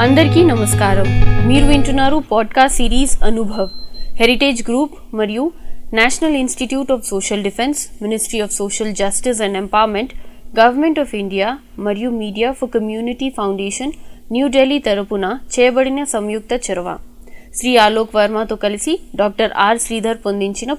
అందరికీ నమస్కారం. మీరు వింటున్నారు podcast series Anubhav, heritage group మరియు national institute of social defence, ministry of social justice and empowerment, government of India మరియు media for community foundation New Delhi తరపున చేయబడిన సంయుక్త చొరవ. శ్రీ ఆలోక్ వర్మతో కలిసి డాక్టర్ ఆర్ శ్రీధర్ పొందించిన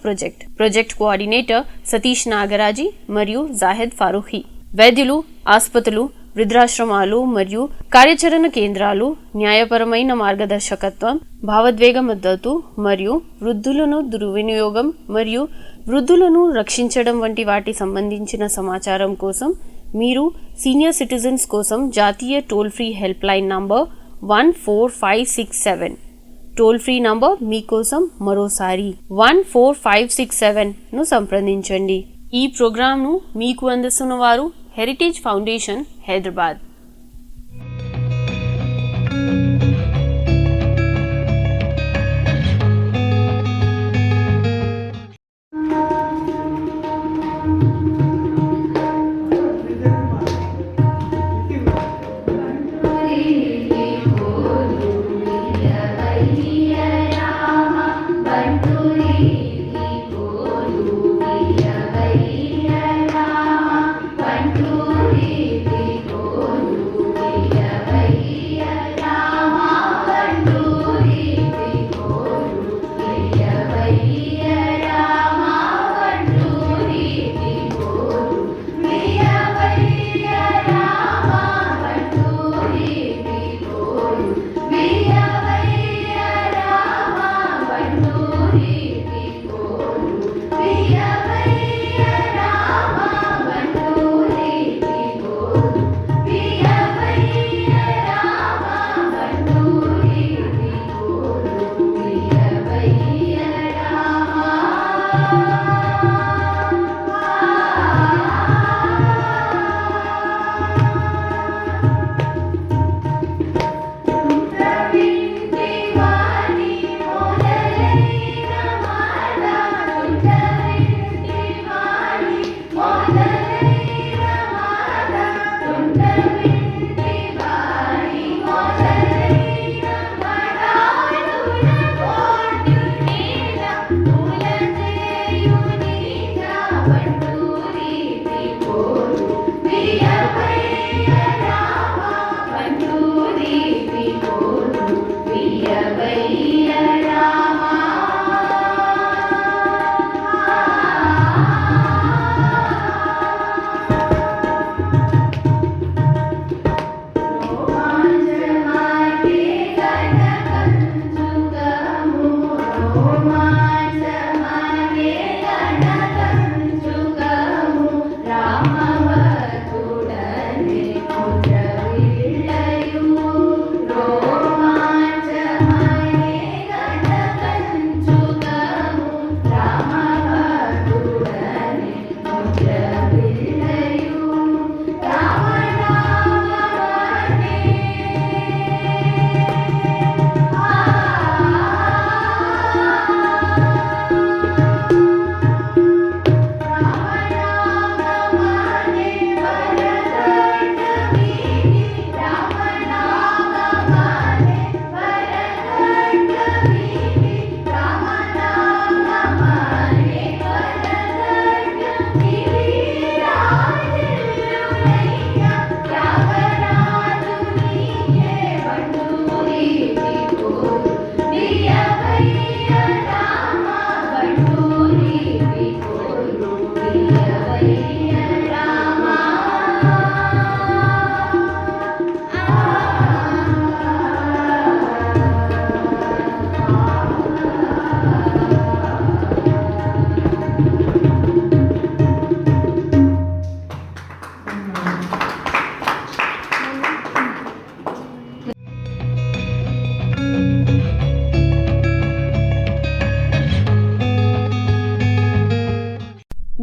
ప్రాజెక్ట్ కోఆర్డినేటర్ సతీష్ నాగరాజీ మరియు జాహెద్ ఫారూఖీ. వైద్యులు, ఆసుపత్రులు, వృద్ధాశ్రమాలు మరియు కార్యాచరణ కేంద్రాలు న్యాయపరమైన మార్గదర్శకత్వం, భావోద్వేగ మద్దతు మరియు వృద్ధులను దుర్వినియోగం మరియు వృద్ధులను రక్షించడం వంటి వాటి సంబంధించిన సమాచారం కోసం మీరు సీనియర్ సిటిజన్స్ కోసం జాతీయ toll free help line number 14567 toll free number మీకోసం మరోసారి 14567ను సంప్రదించండి. ఈ ప్రోగ్రాంను మీకు అందిస్తున్న వారు హెరిటేజ్ ఫౌండేషన్, హైదరాబాద్.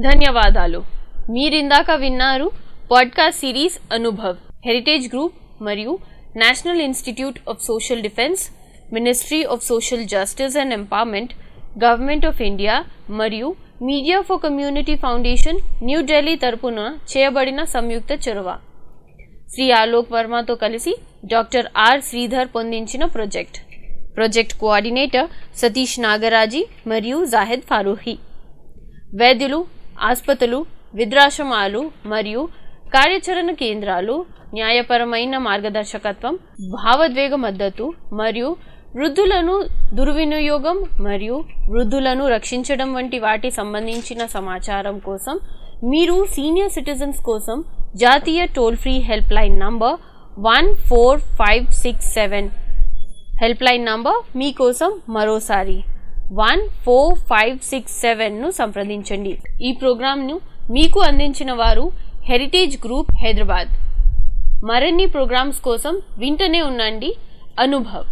ధన్యవాదాలు. మీరిందాక విన్నారు podcast series Anubhav, heritage group మరియు national institute of social defence, ministry of social justice and empowerment, government of India మరియు media for community foundation New Delhi తరపున చేయబడిన సంయుక్త చొరవ. శ్రీ ఆలోక్ వర్మతో కలిసి డాక్టర్ ఆర్ శ్రీధర్ పొందించిన ప్రాజెక్ట్ కోఆర్డినేటర్ సతీష్ నాగరాజీ మరియు జాహిద్ ఫారూహి. వైద్యులు, ఆసుపత్రులు, వృద్ధాశ్రమాలు మరియు కార్యాచరణ కేంద్రాలు న్యాయపరమైన మార్గదర్శకత్వం, భావోద్వేగ మద్దతు మరియు వృద్ధులను దుర్వినియోగం మరియు వృద్ధులను రక్షించడం వంటి వాటి సంబంధించిన సమాచారం కోసం మీరు సీనియర్ సిటిజన్స్ కోసం జాతీయ toll free help line number 14567 help line number మీకోసం మరోసారి 14567ను సంప్రదించండి. ఈ ప్రోగ్రాంను మీకు అందించిన వారు హెరిటేజ్ గ్రూప్ హైదరాబాద్. మరిన్ని ప్రోగ్రామ్స్ కోసం వింటూనే ఉండండి అనుభవ్.